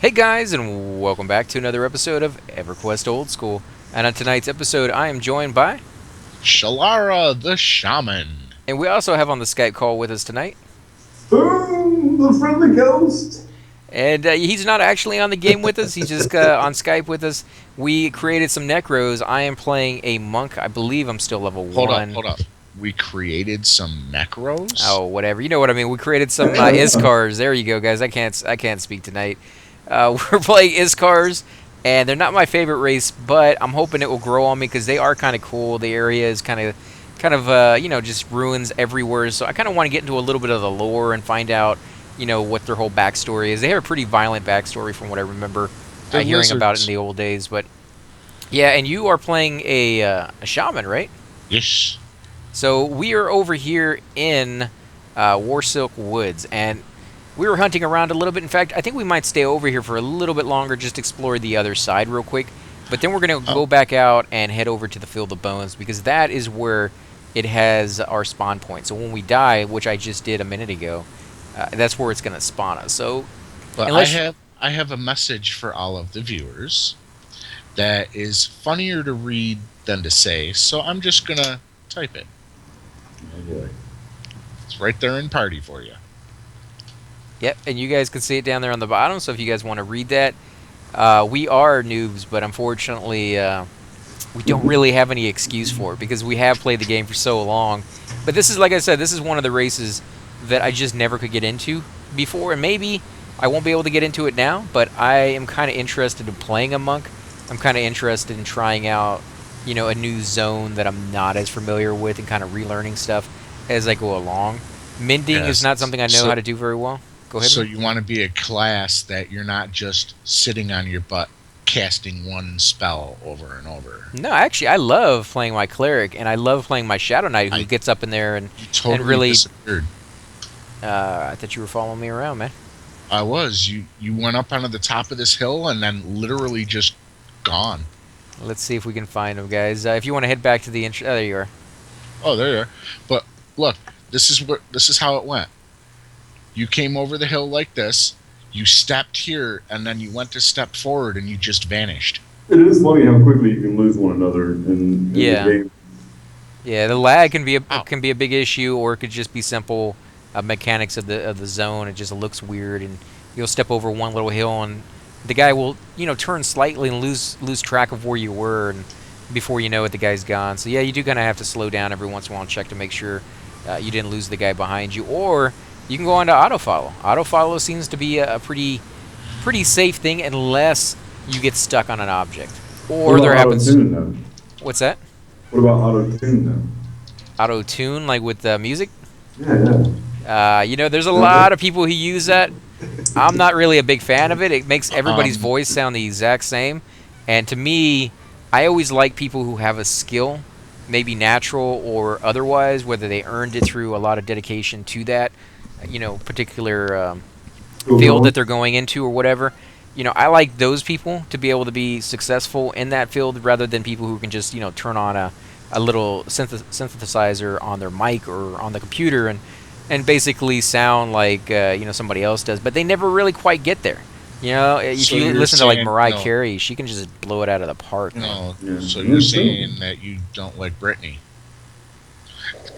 Hey guys, and welcome back to another episode of Everquest Old School. And on tonight's episode, I am joined by, Shalara the Shaman. and we also have on the Skype call with us tonight. Boom! The friendly ghost! And he's not actually on the game with us, he's just on Skype with us. We created some Necros. I am playing a monk. I believe I'm still level 1. Hold up. We created some Necros? Oh, whatever. You know what I mean. We created some Iskars. There you go, guys. I can't speak tonight. We're playing Iskars, and they're not my favorite race, but I'm hoping it will grow on me because they are kind of cool. The area is kind of just ruins everywhere. So I kind of want to get into a little bit of the lore and find out, what their whole backstory is. They have a pretty violent backstory from what I remember hearing about it in the old days. But yeah, and you are playing a shaman, right? Yes. So we are over here in Warsilk Woods, and we were hunting around a little bit. In fact, I think we might stay over here for a little bit longer, just explore the other side real quick. But then we're going to go back out and head over to the Field of Bones, because that is where it has our spawn point. So when we die, which I just did a minute ago, that's where it's going to spawn us. So, But I have a message for all of the viewers that is funnier to read than to say, so I'm just going to type it. Oh boy. It's right there in party for you. Yep, and you guys can see it down there on the bottom, so if you guys want to read that. We are noobs, but unfortunately, we don't really have any excuse for it, because we have played the game for so long. But this is, like I said, this is one of the races that I just never could get into before, and maybe I won't be able to get into it now, but I am kind of interested in playing a monk. I'm kind of interested in trying out, a new zone that I'm not as familiar with, and kind of relearning stuff as I go along. Mending is not something I know how to do very well. Go ahead. So you want to be a class that you're not just sitting on your butt casting one spell over and over. No, actually, I love playing my cleric, and I love playing my shadow knight, who gets up in there and really disappeared. I thought you were following me around, man. I was. You went up onto the top of this hill and then literally just gone. Let's see if we can find him, guys. If you want to head back to the intro, there you are. Oh, there you are. But look, this is how it went. You came over the hill like this. You stepped here, and then you went to step forward, and you just vanished. It is funny how quickly you can lose one another in the game. Yeah, the lag can be a big issue, or it could just be simple mechanics of the zone. It just looks weird, and you'll step over one little hill, and the guy will turn slightly and lose track of where you were, and before you know it, the guy's gone. So yeah, you do kind of have to slow down every once in a while and check to make sure you didn't lose the guy behind you, or you can go on to autofollow. Autofollow seems to be a pretty safe thing unless you get stuck on an object. Or there happens. Auto-tune, though? What's that? What about auto-tune, though? Auto-tune, like with music? Yeah. There's a lot of people who use that. I'm not really a big fan of it. It makes everybody's voice sound the exact same. And to me, I always like people who have a skill, maybe natural or otherwise, whether they earned it through a lot of dedication to that, particular field that they're going into or whatever. I like those people to be able to be successful in that field rather than people who can just, turn on a little synthesizer on their mic or on the computer and basically sound like, somebody else does. But they never really quite get there. If So you you're listen to like saying- Mariah no. Carey, she can just blow it out of the park. No, Yeah. so you're saying that you don't like Britney.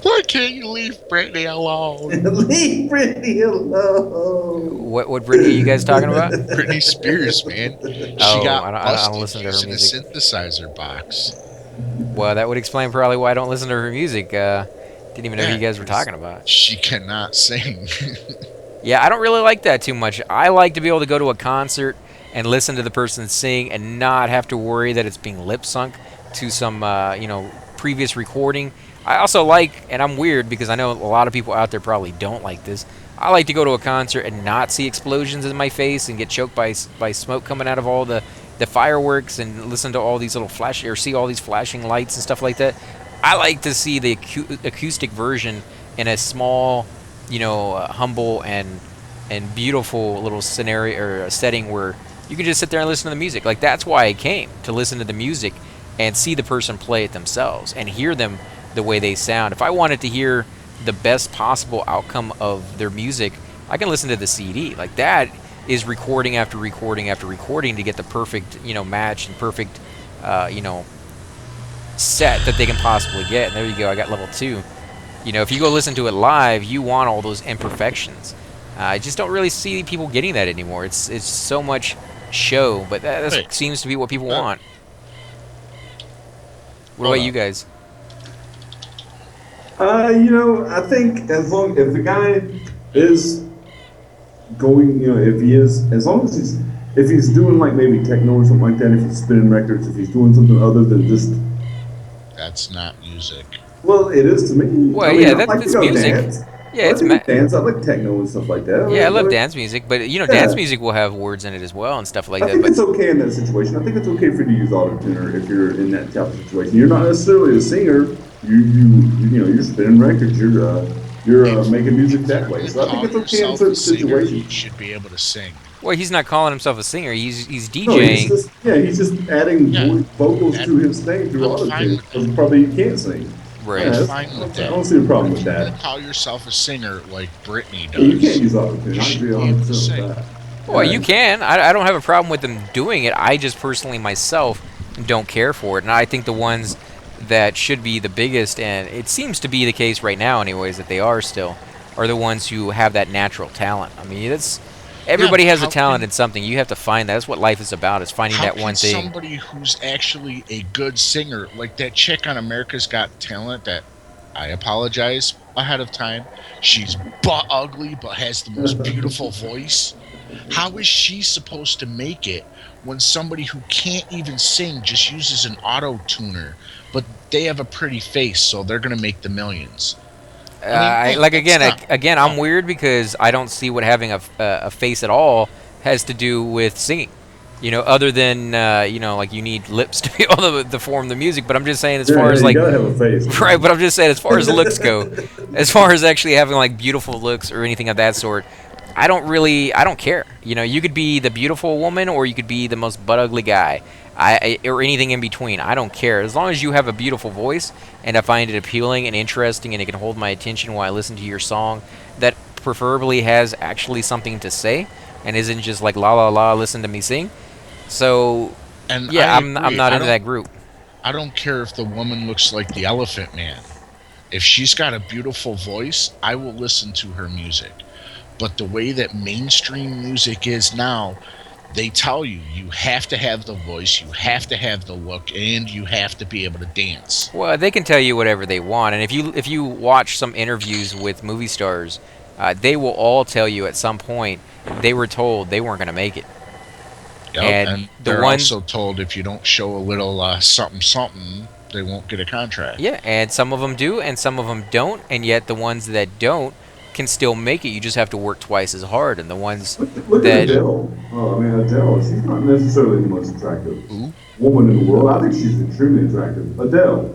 Why can't you leave Britney alone? Leave Britney alone. What Britney are you guys talking about? Britney Spears, man. She Oh, got I don't busted listen to her using music. a synthesizer box. Well, that would explain probably why I don't listen to her music. Didn't even know who you guys were talking about. She cannot sing. Yeah, I don't really like that too much. I like to be able to go to a concert and listen to the person sing and not have to worry that it's being lip sunk to some, previous recording. I also like, and I'm weird because I know a lot of people out there probably don't like this, I like to go to a concert and not see explosions in my face and get choked by smoke coming out of all the fireworks and listen to all these little flash or see all these flashing lights and stuff like that. I like to see the acoustic version in a small, humble and beautiful little scenario or a setting where you can just sit there and listen to the music. Like, that's why I came, to listen to the music and see the person play it themselves and hear them the way they sound. If I wanted to hear the best possible outcome of their music, I can listen to the CD. Like that, is recording after recording after recording to get the perfect, match and perfect, you know, set that they can possibly get. And there you go. I got level 2. If you go listen to it live, you want all those imperfections. I just don't really see people getting that anymore. It's so much show, but Wait, that seems to be what people uh, want. What hold about you up. guys? I think if the guy is going, if he is, as long as if he's doing like maybe techno or something like that, if he's spinning records, if he's doing something other than just, That's not music. well, it is to me. Well, I mean, yeah, I like to that's go music. dance. Yeah, I like it's to go dance. I like techno and stuff like that. yeah, I love But dance music, but dance yeah, music will have words in it as well and stuff like I that. think But it's okay in that situation. I think it's okay for you to use autotuner if you're in that type of situation. You're not necessarily a singer. You're spinning records. You're If making if music you're that way. gonna So I think call it's okay in yourself a certain singer, you situations. should be able to sing. well, he's not calling himself a singer. He's No, he's DJing. just he's just adding Yeah, vocals that to his thing through I'm fine autotune with that. because probably he can't sing. I'm Right. Yeah, fine with I that. don't see a But problem with if you're that. gonna call yourself a singer like Britney Yeah, you can't does, use you autotune. I should agree be able to 100% with sing. that. Well, you Yeah, can. I don't have a problem with them doing it. I just personally myself don't care for it, and I think the ones that should be the biggest, and it seems to be the case right now, anyways, that they are still, are the ones who have that natural talent. I mean, that's Yeah, everybody but has a talent in something. You have to find that. That's what life is about. Is finding how that can one thing. somebody who's actually a good singer, like that chick on America's Got Talent, that I apologize ahead of time, she's butt ugly but has the most beautiful voice. How is she supposed to make it when somebody who can't even sing just uses an auto tuner, but they have a pretty face, so they're gonna make the millions? I mean, I no, like that's again. not. Again, I'm No, weird because I don't see what having a face at all has to do with singing. Other than like you need lips to be able to form the music. But I'm just saying, as yeah, far yeah. as You like, gotta have a face, right. But man. I'm just saying, as far as looks go, as far as actually having like beautiful looks or anything of that sort, I don't care. You could be the beautiful woman or you could be the most butt ugly guy. Or anything in between. I don't care. As long as you have a beautiful voice and I find it appealing and interesting and it can hold my attention while I listen to your song that preferably has actually something to say and isn't just like la la la listen to me sing. So, and I yeah, I'm agree. not into that group. I don't care if the woman looks like the Elephant Man. If she's got a beautiful voice, I will listen to her music. But the way that mainstream music is now, they tell you you have to have the voice, you have to have the look, and you have to be able to dance. Well, they can tell you whatever they want, and if you watch some interviews with movie stars, they will all tell you at some point they were told they weren't going to make it, Yep, and and the they're ones also told if you don't show a little something something, they won't get a contract. yeah, and some of them do, and some of them don't, and yet the ones that don't can still make it. You just have to work twice as hard, and the ones Look at that Adele. I mean, Adele. She's not necessarily the most attractive Who? woman in the world. I think she's extremely attractive. Adele.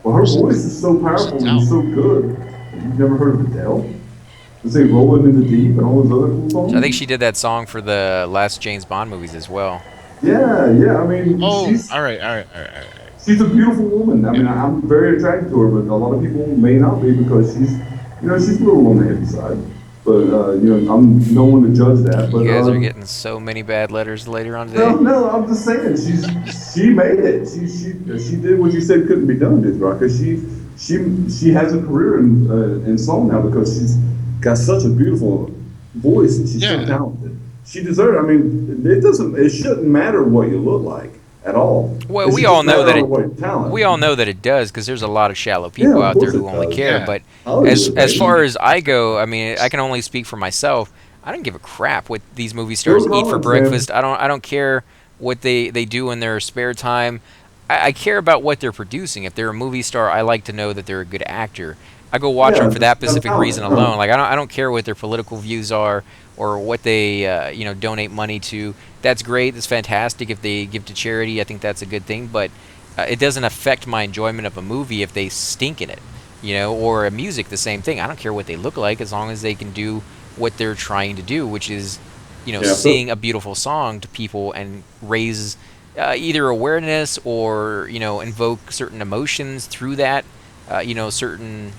Well, her Who's, voice is so who's powerful and Adele? so good. You've never heard of Adele? They say "Rolling in the Deep" and all those other cool I think songs. she did that song for the last James Bond movies as well. Yeah, yeah. I mean, Oh, she's all right, all right, all right, all right. she's a beautiful woman. I Yeah. mean, I'm very attracted to her, but a lot of people may not be because she's a little on the heavy side. But I'm no one to judge that. You But guys are getting so many bad letters later on no, today. no, I'm just saying she made it. She did what you said couldn't be done, Dick Rock. 'Cause she has a career in song now because she's got such a beautiful voice and she's so Yeah. talented. She deserves. I mean, it shouldn't matter what you look like at all. Well, It we should all just know matter that on what talent. we all know that it does because there's a lot of shallow Yeah, people of out there course who it only does. care. Yeah. But as Hollywood, as far baby. as I go, I mean, I can only speak for myself. I don't give a crap what these movie Phil stars eat for Collins, man. breakfast. I don't care what they do in their spare time. I care about what they're producing. If they're a movie star, I like to know that they're a good actor. I go watch them Yeah, for just that have specific reason talent. Huh. alone. Like I don't care what their political views are or what they donate money to. That's great. That's fantastic. If they give to charity, I think that's a good thing. But it doesn't affect my enjoyment of a movie if they stink in it, or a music the same thing. I don't care what they look like as long as they can do what they're trying to do, which is Yeah, sing a beautiful song to people and raise either awareness or invoke certain emotions through that certain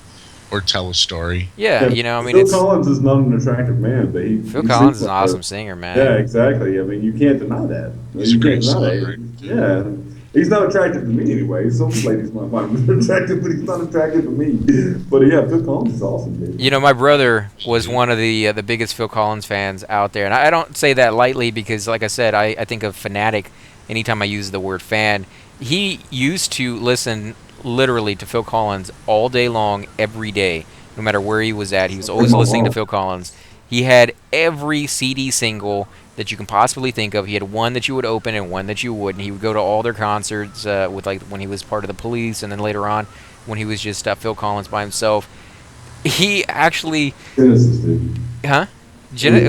Or tell a story. Yeah, Yeah, you know, I mean, Phil it's Collins is not an attractive man, but Phil he Collins seems is an like a awesome singer, yeah, man. exactly. I mean, you can't deny that. He's a You can't great deny that. songwriter too. Yeah, he's not attractive to me anyway. Some ladies might find him attractive, but he's not attractive to me. But yeah, Phil Collins is awesome, dude. You know, my brother was Absolutely. one of the biggest Phil Collins fans out there, and I don't say that lightly because, like I said, I think of fanatic anytime I use the word fan. He used to listen literally to Phil Collins all day long, every day, no matter where he was at. He was Like always my listening to mom. Phil Collins. He had every CD single that you can possibly think of. He had one that you would open and one that you wouldn't. He would go to all their concerts with like when he was part of the Police, and then later on when he was just Phil Collins by himself. He actually, Genesis, dude. huh?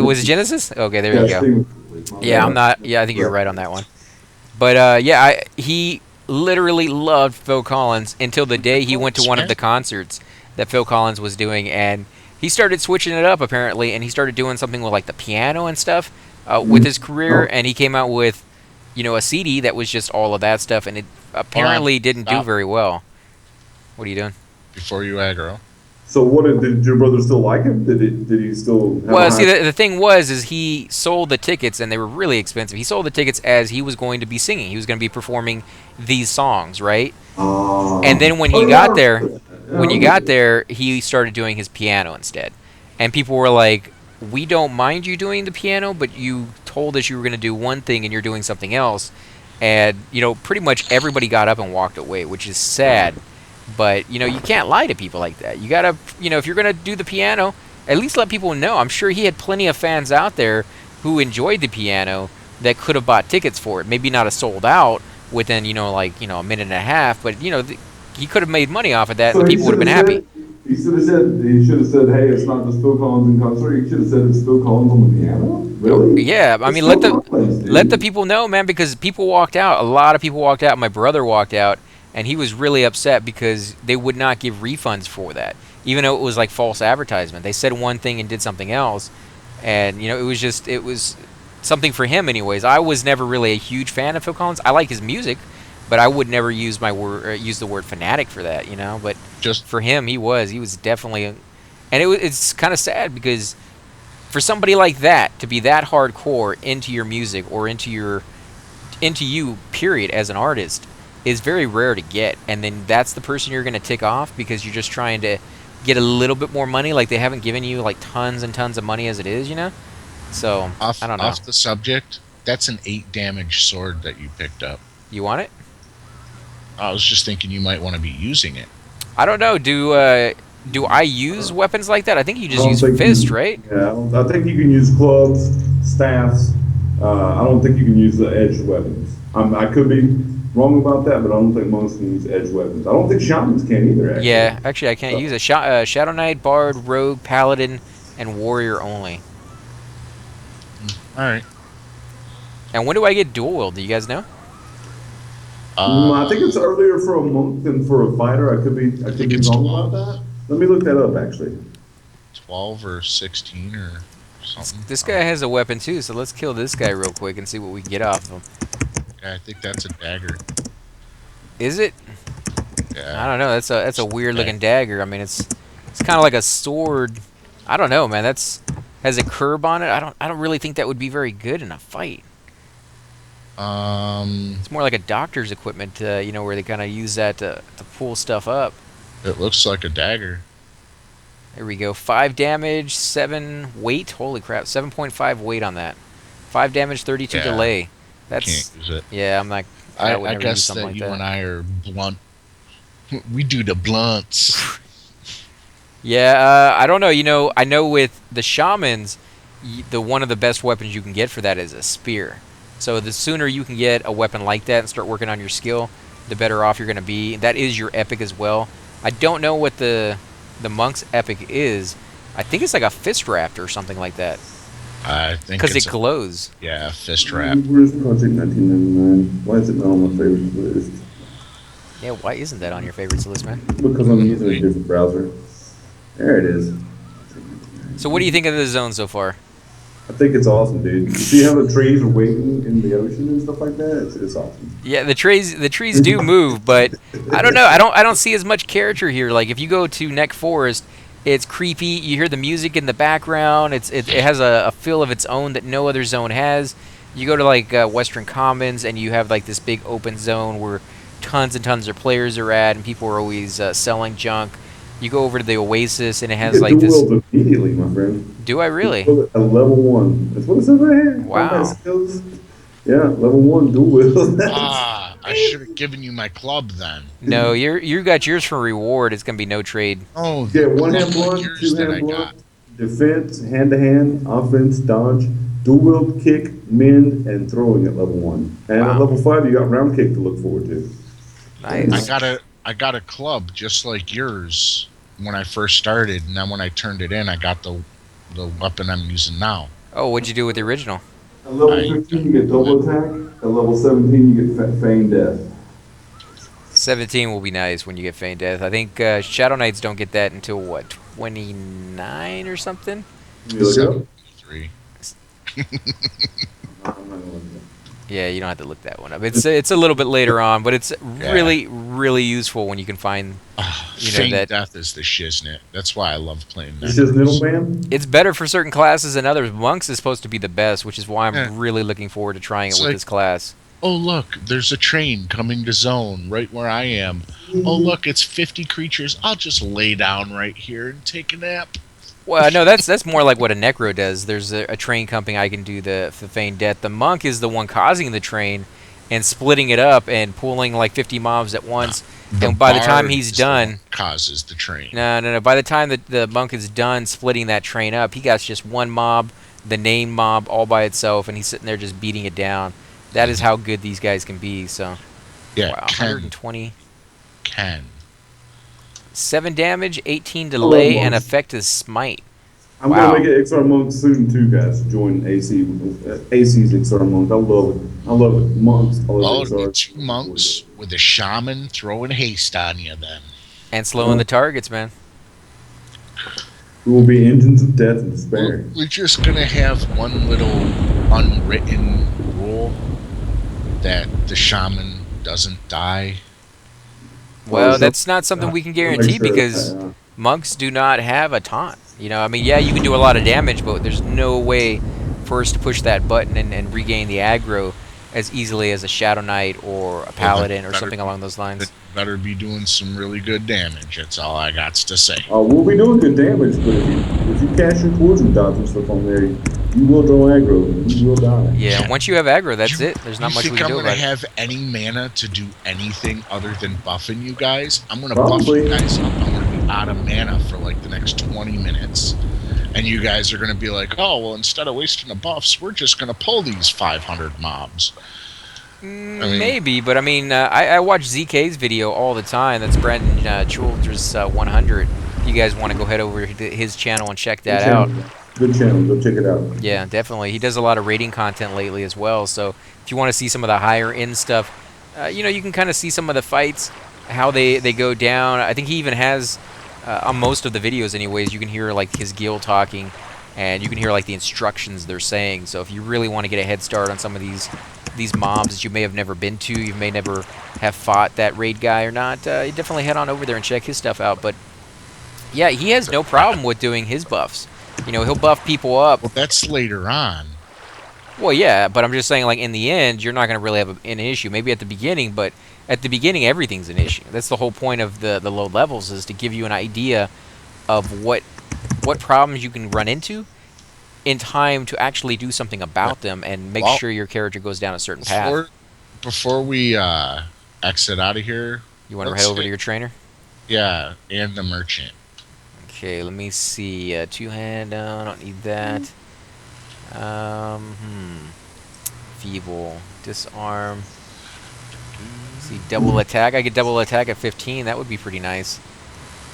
Was it Genesis? Okay, there you Yeah, go. Sting. My Yeah, I'm bad. not. Yeah, I think you're right on that one. But yeah, he literally loved Phil Collins until the day he went to one of the concerts that Phil Collins was doing, and he started switching it up apparently, and he started doing something with like the piano and stuff with his career, Oh, and he came out with, you know, a CD that was just all of that stuff, and it Hold on. apparently didn't do Stop very well. What are you doing? before you aggro. so what did your brother still like him? Did he still have a Well, see, high? the thing was, is he sold the tickets, and they were really expensive. He sold the tickets as he was going to be singing. He was going to be performing these songs, right? And then when Oh he yeah, I got there, remember that. Yeah, I remember that. he started doing his piano instead. And people were like, "We don't mind you doing the piano, but you told us you were going to do one thing, and you're doing something else." And you know, pretty much everybody got up and walked away, which is sad. But you know, you can't lie to people like that. You gotta, you know, if you're gonna do the piano, at least let people know. I'm sure he had plenty of fans out there who enjoyed the piano that could have bought tickets for it. Maybe not a sold out within, you know, like, you know, a minute and a half, but you know, he could have made money off of that, and So the people would have been happy. he should have said, hey, it's not just Phil Collins in concert. He should have said it's Phil Collins on the piano. Oh, Really? yeah, I It's mean, Phil Collins, let the dude. people know, man, because people walked out. A lot of people walked out. My brother walked out, and he was really upset because they would not give refunds for that, even though it was like false advertisement. They said one thing and did something else, and you know, it was something for him, anyways. I was never really a huge fan of Phil Collins. I like his music, but I would never use the word fanatic for that, you know. But Just for him, he was definitely, and it's kind of sad because for somebody like that to be that hardcore into your music or into you period as an artist is very rare to get, and then that's the person you're going to tick off because you're just trying to get a little bit more money, like they haven't given you like tons and tons of money as it is, you know. So I don't know. off the subject. That's an 8 damage sword that you picked up. You want it? I was just thinking you might want to be using it. I don't know. Do I use weapons like that? I think you I just don't use think fist, you, right? yeah, I think you can use clubs, staffs. I don't think you can use the edged weapons. I could be wrong about that, but I don't think most can use edged weapons. I don't think shamans can either, actually. Yeah, actually, I can't use it. Shadow Knight, Bard, Rogue, Paladin, and Warrior only. All right. And when do I get dual wield? Do you guys know? I think it's earlier for a monk than for a fighter. I could be it's wrong 12. about that. Let me look that up, actually. 12 or 16 or something. This guy has a weapon too, so let's kill this guy real quick and see what we can get off of him. Yeah, I think that's a dagger. Is it? Yeah. I don't know. That's a weird looking dagger. I mean, it's kind of like a sword. I don't know, man. That's has a curb on it. I don't really think that would be very good in a fight. It's more like a doctor's equipment, you know, where they kind of use that to pull stuff up. It looks like a dagger. There we go. 5 damage, 7 weight. Holy crap, 7.5 weight on that. 5 damage, 32 Yeah. delay. Can't That's use it. yeah. I'm like, I would I never use guess something that like you that. and I are blunt. We do the blunts. Yeah, I don't know. You know, I know with the shamans, the one of the best weapons you can get for that is a spear. So the sooner you can get a weapon like that and start working on your skill, the better off you're going to be. That is your epic as well. I don't know what the monk's epic is. I think it's like a fist wrapped or something like that I think because it's it glows. a fist wrap. Where's Project 1999? Why is it not on my favorites list? Yeah, why isn't that on your favorites list, man? Because I'm using a different browser. There it is. So what do you think of the zone so far? I think it's awesome, dude. You see how the trees are waving in the ocean and stuff like that? It's awesome. Yeah, the trees do move, but I don't know. I don't see as much character here. Like if you go to Neck Forest, it's creepy. You hear the music in the background. It has a feel of its own that no other zone has. You go to like Western Commons, and you have like this big open zone where tons and tons of players are at, and people are always selling junk. You go over to the Oasis, and it You has get like dual this. wield immediately, my friend. Do I really? At level 1. That's what it says right here. Combat Wow. skills. Yeah, level 1 dual wield. I should have given you my club then. No, you got yours for reward. It's gonna be no trade. Oh, Yeah, the one club hand like blunt, yours two that hand I blunt, got. defense, hand to hand, offense, dodge, dual wield, kick, mend, and throwing at level 1. And at Wow. level 5, you got round kick to look forward to. Nice. I got a club just like yours when I first started, and then when I turned it in, I got the weapon I'm using now. Oh, what'd you do with the original? At level I 15, you don't get double know. attack. At level 17, you get feigned death. 17 will be nice when you get Feign Death. I think Shadow Knights don't get that until what, 29 or something? You look it up? 73. I'm not gonna look it up. Yeah, you don't have to look that one up. It's a little bit later on, but it's Yeah. really useful when you can find. You know Feign that- death is the shiznit. That's why I love playing that. It's just middleman? It's better for certain classes than others. Monks is supposed to be the best, which is why I'm Yeah. really looking forward to trying it It's with like- this class. Oh look, there's a train coming to zone right where I am. Oh look, it's 50 creatures. I'll just lay down right here and take a nap. Well, no, that's more like what a Necro does. There's a train coming. I can do the Feign Death. The Monk is the one causing the train and splitting it up and pulling like 50 mobs at once. And by the time bard he's is the one done, that causes the train. no. By the time that the Monk is done splitting that train up, he got just one mob, the name mob, all by itself, and he's sitting there just beating it down. That is how good these guys can be. So, Yeah, wow, Ken. 120. Ken. 7 damage, 18 delay, and Monks. effective smite. I'm Wow. gonna make an Iksar Monk soon too, guys. Join AC's Iksar Monk. I love it. I love it. Monks. I love Oh, it'll be Iksar. 2 monks with a shaman throwing haste on you then. And slowing the targets, man. We will be engines of death and despair. We're just gonna have one little unwritten rule that the shaman doesn't die. Well, so- that's not something we can Make guarantee sure because that, monks do not have a taunt. You know, I mean, yeah, you can do a lot of damage, but there's no way for us to push that button and regain the aggro as easily as a Shadow Knight or a Paladin or better- something along those lines. It better be doing some really good damage. That's all I got to say. we'll be doing good damage, but if you cast your poison dots and stuff on there, you will draw aggro and you will die. Yeah, once you have aggro, that's it. There's not You much we think can I'm do gonna about it. have any mana to do anything other than buffing you guys? I'm gonna buff Probably. you guys up. I'm gonna be out of mana for like the next 20 minutes. And you guys are gonna be like, oh well, instead of wasting the buffs, we're just gonna pull these 500 mobs. mean- Maybe, but I mean, I watch ZK's video all the time. That's Brandon Childress 100. If you guys want to go head over to his channel and check that out. Good channel. Go check it out. Yeah, definitely. He does a lot of rating content lately as well. So if you want to see some of the higher end stuff, you know, you can kind of see some of the fights, how they go down. I think he even has, on most of the videos anyways, you can hear like his guild talking, and you can hear like the instructions they're saying. So if you really want to get a head start on some of these mobs that you may have never been to, you may never have fought that raid guy or not, you definitely head on over there and check his stuff out. But yeah, he has no problem with doing his buffs. You know, he'll buff people up. Well, that's later on. Well, yeah, but I'm just saying, like, in the end, you're not going to really have an issue. Maybe at the beginning, but at the beginning, everything's an issue. That's the whole point of the low levels, is to give you an idea of what problems you can run into in time to actually do something about them and make Well, sure your character goes down a certain path. Before we exit out of here, You want to let's head over to hit- your trainer? yeah, and the merchant. Okay, let me see. Two-hand, I don't need that. Feeble. Disarm. See, double attack. I get double attack at 15. That would be pretty nice.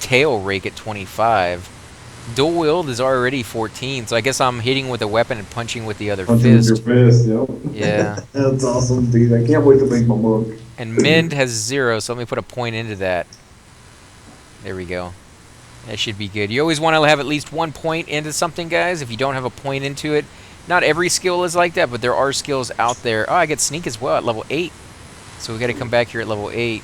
Tail rake at 25. Dual wield is already 14, so I guess I'm hitting with a weapon and punching with the other Punching with fist. your fist, yep. Yeah. That's awesome, dude. I can't wait to make my monk. And mend has 0, so let me put a point into that. There we go. That should be good. You always want to have at least 1 point into something, guys. If you don't have a point into it, Not every skill is like that, but there are skills out there. Oh, I get sneak as well at level 8. So we got to come back here at level 8.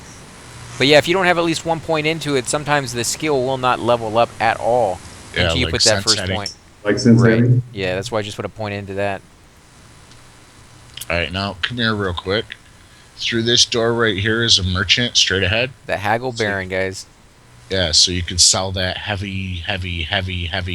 But yeah, if you don't have at least 1 point into it, sometimes the skill will not level up at all Yeah, until you like put that sense first heading. point. Like sense Right. heading? Yeah, that's why I just put a point into that. All right, now come here real quick. Through this door right here is a merchant straight ahead. The Haggle See. Baron, guys. Yeah, so you can sell that heavy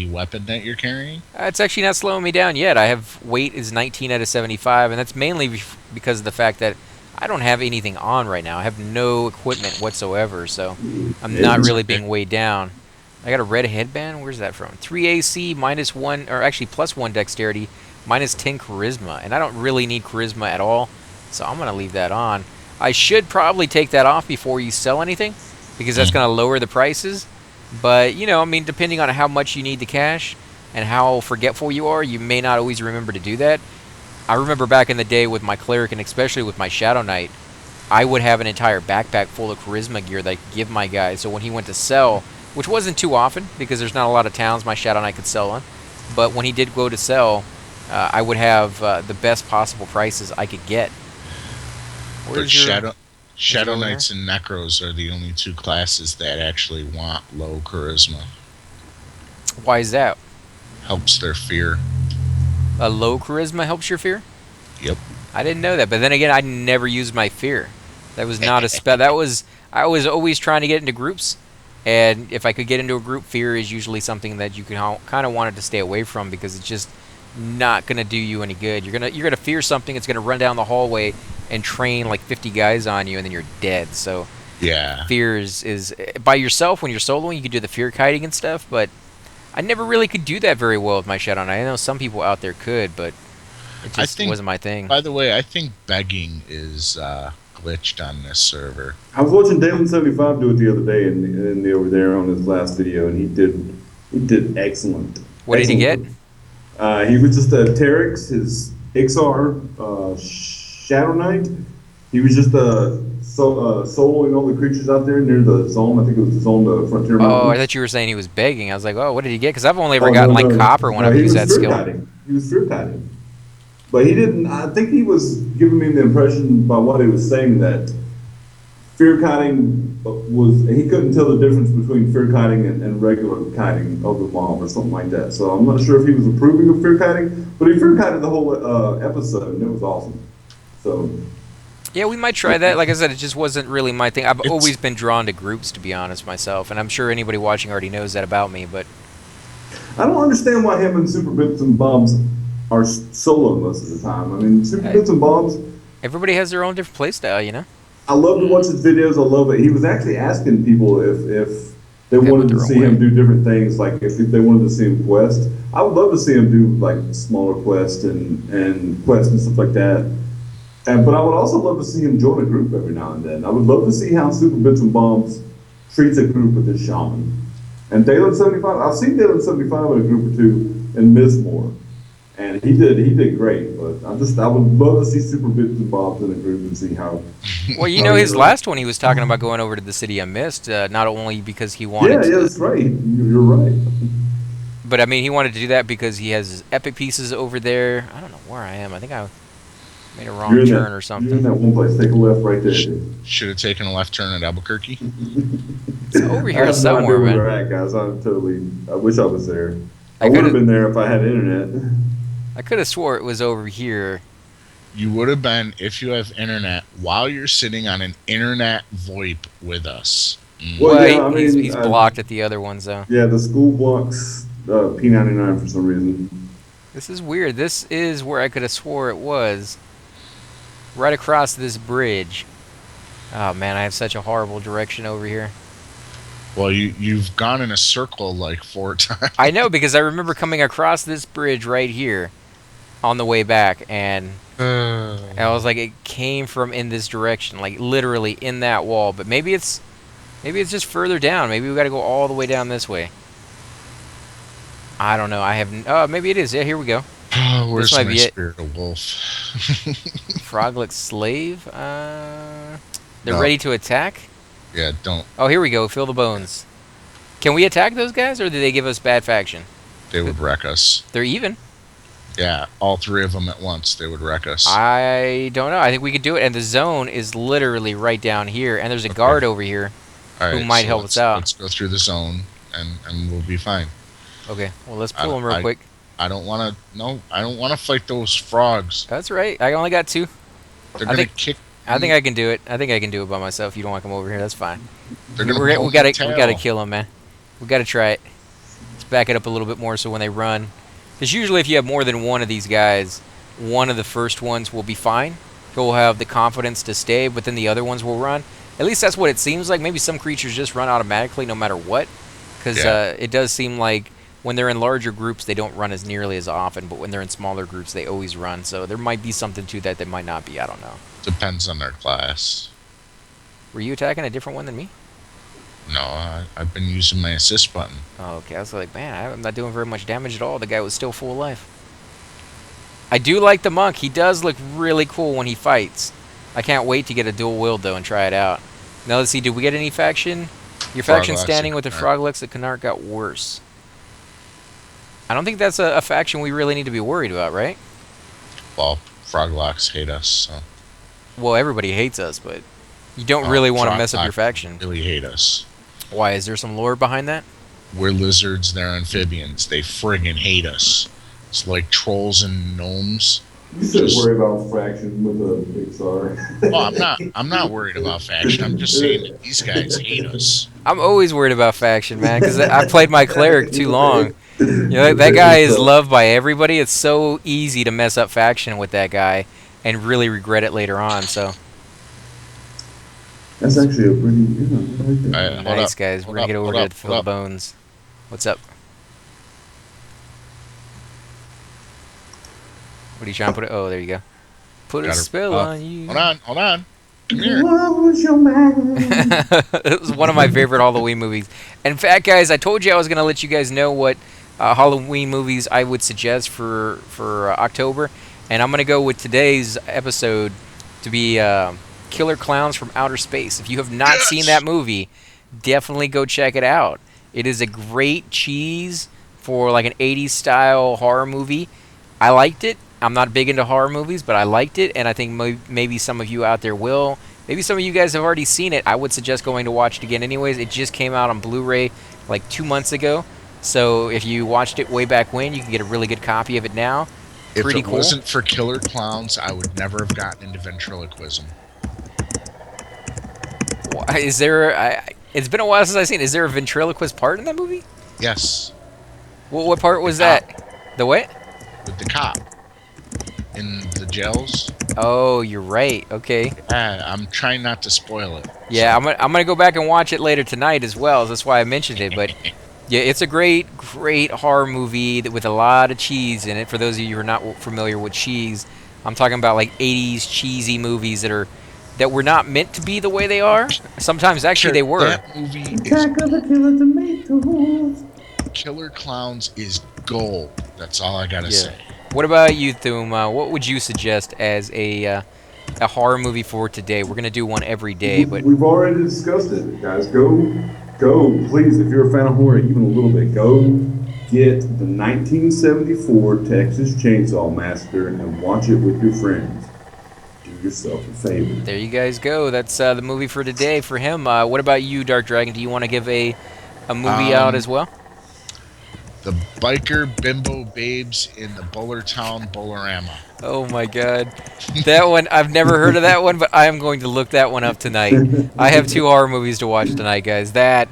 weapon that you're carrying. It's actually not slowing me down yet. I have weight is 19 out of 75, and that's mainly because of the fact that I don't have anything on right now. I have no equipment whatsoever, so I'm not really being weighed down. I got a red headband. Where's that from? 3 AC, -1, or actually +1 dexterity, -10 charisma, and I don't really need charisma at all, so I'm gonna leave that on. I should probably take that off before you sell anything, because that's gonna lower the prices. But you know, I mean, depending on how much you need the cash and how forgetful you are, you may not always remember to do that. I remember back in the day with my cleric, and especially with my Shadow Knight, I would have an entire backpack full of charisma gear that I could give my guy. So when he went to sell, which wasn't too often because there's not a lot of towns my Shadow Knight could sell on, but when he did go to sell, I would have the best possible prices I could get. But Shadow over Knights and Necros are the only two classes that actually want low charisma. Why is that? Helps their fear. A low charisma helps your fear? Yep. I didn't know that, but then again, I never used my fear. That was not a spell. I was always trying to get into groups, and if I could get into a group, fear is usually something that you can kind of wanted to stay away from because it's just not gonna do you any good. You're gonna fear something. It's gonna run down the hallway and train like 50 guys on you, and then you're dead. So Yeah. fear is by yourself when you're soloing. You can do the fear kiting and stuff, but I never really could do that very well with my Shadow Knight. I know some people out there could, but it I just think- wasn't my thing. By the way, I think begging is glitched on this server. I was watching Dalen75 do it the other day over there on his last video, and he did excellent. What did he get? He was just a Terex, his Iksar Shadow Knight. He was just soloing all the creatures out there near the zone. I think it was the zone, the frontier Oh, I mountains. thought you were saying he was begging. I was like, oh, what did he get? Because I've only ever Oh, gotten no, like no. copper when No, I've he used was that skill. fear-kiting. He was fear-kiting. But he didn't, I think he was giving me the impression by what he was saying that fear-kiting he couldn't tell the difference between fear-kiting and regular kiting of the bomb or something like that. So I'm not sure if he was approving of fear-kiting, but he fear-kited the whole episode, and it was awesome. So Yeah, we might try that. Like I said, it just wasn't really my thing. I've It's- always been drawn to groups, to be honest, myself. And I'm sure anybody watching already knows that about me. But I don't understand why him and Super Bits and Bobs are solo most of the time. I mean, Super Bits and Bobs, everybody has their own different play style, you know? I love to watch his videos. I love it. He was actually asking people if they Yeah, wanted with to their see own him way. do different things, like if they wanted to see him quest. I would love to see him do like smaller quests and quests and stuff like that. But I would also love to see him join a group every now and then. I would love to see how Super Bits and Bombs treats a group with his shaman. And Dalen75, I've seen Dalen75 in a group or two in Mizmore. And he did great, but I would love to see Super Bits and Bobs in a group and see how. Well, you know, his last one, he was talking about going over to the City of Mist, not only because he wanted Yeah, to, that's right. You're right. but I mean, he wanted to do that because he has his epic pieces over there. I don't know where I am. I think I made a wrong You're in turn that, or You're in something. that one place. Take a left right there. Dude. Should have taken a left turn at Albuquerque. It's over I here have somewhere, no idea man. where we're at, guys. I wish I was there. I I would have could've- been there if I had internet. I could have swore it was over here. You would have been if you have internet while you're sitting on an internet VoIP with us. Well, Well, yeah, I he's mean, blocked at the other ones, though. Yeah, the school blocks P99 for some reason. This is weird. This is where I could have swore it was. Right across this bridge. Oh, man, I have such a horrible direction over here. Well, you've gone in a circle like 4 times. I know, because I remember coming across this bridge right here on the way back, and I was like, it came from in this direction, like literally in that wall. But maybe it's just further down. Maybe we got to go all the way down this way. I don't know. I have. Oh, maybe it is. Yeah, here we go. Where's might my be it. spirit of wolf? Froglet slave. They're No. ready to attack. Yeah, don't. Oh, here we go. Feel the bones. Can we attack those guys, or do they give us bad faction? They would wreck us. They're even. Yeah, all three of them at once, they would wreck us. I don't know. I think we could do it. And the zone is literally right down here. And there's a Okay. guard over here All who right, might so help us let's out. let's go through the zone, and we'll be fine. Okay, well, let's pull I him real I quick. I don't want to. No, I don't want to fight those frogs. That's right. I only got two. They're I gonna think kick. I think I can do it. I think I can do it by myself. You don't want to come over here. That's fine. They're We, gonna we're, pull we my gotta tail. kill him, man. We gotta try it. Let's back it up a little bit more so when they run. Because usually if you have more than one of these guys, one of the first ones will be fine. He'll have the confidence to stay, but then the other ones will run. At least that's what it seems like. Maybe some creatures just run automatically no matter what. Because Yeah, it does seem like when they're in larger groups, they don't run as nearly as often. But when they're in smaller groups, they always run. So there might be something to that that might not be. I don't know. depends on their class. Were you attacking a different one than me? No, I've been using my assist button. Oh, okay. I was like, man, I'm not doing very much damage at all. The guy was still full life. I do like the monk. He does look really cool when he fights. I can't wait to get a dual wield, though, and try it out. Now, let's see. Did we get any faction? Your faction Froglax standing and with the Canard. Froglex, the Canard got worse. I don't think that's a faction we really need to be worried about, right? Well, Froglocks hate us, so. Well, everybody hates us, but you don't Well, really want to mess up your Froglocks faction. really hate us. Why? Is there some lore behind that? We're lizards, they're amphibians. They friggin' hate us. It's like trolls and gnomes. You should worry about fraction with a Iksar. Well, I'm not worried about faction. I'm just saying that these guys hate us. I'm always worried about faction, man, because I played my cleric too long. You know, that guy is loved by everybody. It's so easy to mess up faction with that guy and really regret it later on. So That's actually a pretty, I like that. Alright, hold nice, up, guys. We're hold gonna up, get over hold here up, to fill hold the up. bones. What's up? What are you trying to put it? Oh, there you go. Put a Gotta- spell on you. Hold on. Come here. What was your mind? It was one of my favorite Halloween movies. In fact, guys, I told you I was going to let you guys know what Halloween movies I would suggest for October, and I'm going to go with today's episode to be Killer Clowns from Outer Space. If you have not seen that movie, definitely go check it out. It is a great cheese for like an 80s style horror movie. I liked it. I'm not big into horror movies, but I liked it, and I think maybe some of you out there will. Maybe some of you guys have already seen it. I would suggest going to watch it again anyways. It just came out on Blu-ray like 2 months ago. So if you watched it way back when, you can get a really good copy of it now. If Pretty it cool. wasn't for Killer Clowns, I would never have gotten into ventriloquism. Is there... it's been a while since I've seen it. Is there a ventriloquist part in that movie? Yes, What part was The that? The what? with the cop in the jails. Oh, you're right. Okay. I'm trying not to spoil it. Yeah, I'm gonna go back and watch it later tonight as well. That's why I mentioned it. But yeah, it's a great horror movie with a lot of cheese in it. For those of you who are not familiar with cheese, I'm talking about like 80s cheesy movies that were not meant to be the way they are. Sometimes actually they were. That movie is Attack of the Killer Tomatoes. Killer Clowns is gold. That's all I gotta Yeah. say. What about you, Thum? What would you suggest as a horror movie for today? We're gonna do one every day, but We've already discussed it, guys. Go, please, if you're a fan of horror even a little bit, go get the 1974 Texas Chainsaw Massacre and watch it with your friends. Do yourself a favor. there you guys go. That's the movie for today for him. What about you, Dark Dragon? Do you want to give a movie out as well? The biker bimbo babes in the Bullertown Bullerama. Oh my god. That one, I've never heard of that one, but I am going to look that one up tonight. I have 2 horror movies to watch tonight, guys. That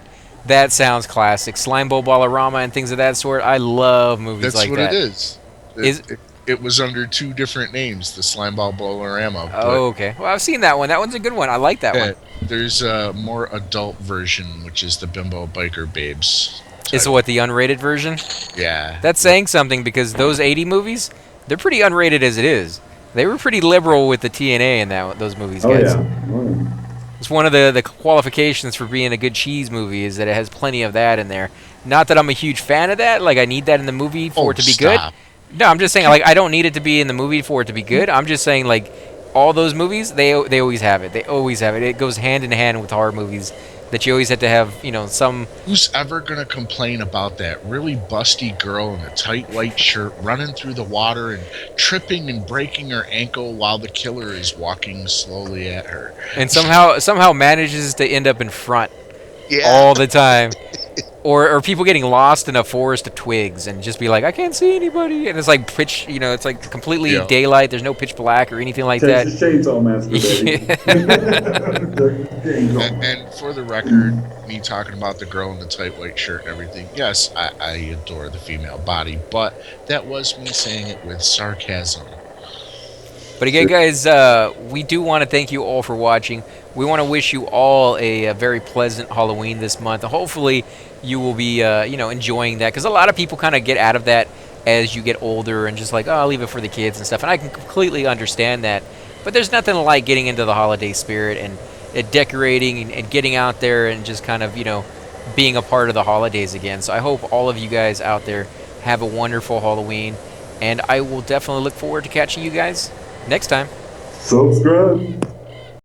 sounds classic. Slime Bowl Ballerama and things of that sort. I love movies That's like what that. it is. It was under 2 different names, the Slimeball Bullerama. Oh, okay. Well, I've seen that one. That one's a good one. I like that one. There's a more adult version, which is the Bimbo Biker Babes. Is what, the unrated version? Yeah. That's saying something because those 80 movies, they're pretty unrated as it is. They were pretty liberal with the TNA in those movies, Oh guys. yeah. Oh, yeah. It's one of the qualifications for being a good cheese movie is that it has plenty of that in there. Not that I'm a huge fan of that. Like, I need that in the movie for it to be stop. good. No, I'm just saying, like, I don't need it to be in the movie for it to be good. I'm just saying, like, all those movies, they always have it. They always have it. It goes hand in hand with horror movies. that you always had to have, some. Who's ever gonna complain about that really busty girl in a tight white shirt running through the water and tripping and breaking her ankle while the killer is walking slowly at her? And somehow manages to end up in front Yeah. all the time. Or people getting lost in a forest of twigs and just be like, I can't see anybody, and it's like pitch, it's like completely Yeah. daylight. There's no pitch black or anything like that. Texas Chainsaw Massacre, baby. And for the record, me talking about the girl in the tight white shirt and everything, yes, I adore the female body, but that was me saying it with sarcasm. But again, guys, we do want to thank you all for watching. We want to wish you all a very pleasant Halloween this month. Hopefully, you will be, enjoying that, because a lot of people kind of get out of that as you get older and just like, oh, I'll leave it for the kids and stuff. And I can completely understand that. But there's nothing like getting into the holiday spirit and decorating and getting out there and just kind of, being a part of the holidays again. So I hope all of you guys out there have a wonderful Halloween. And I will definitely look forward to catching you guys next time. Subscribe.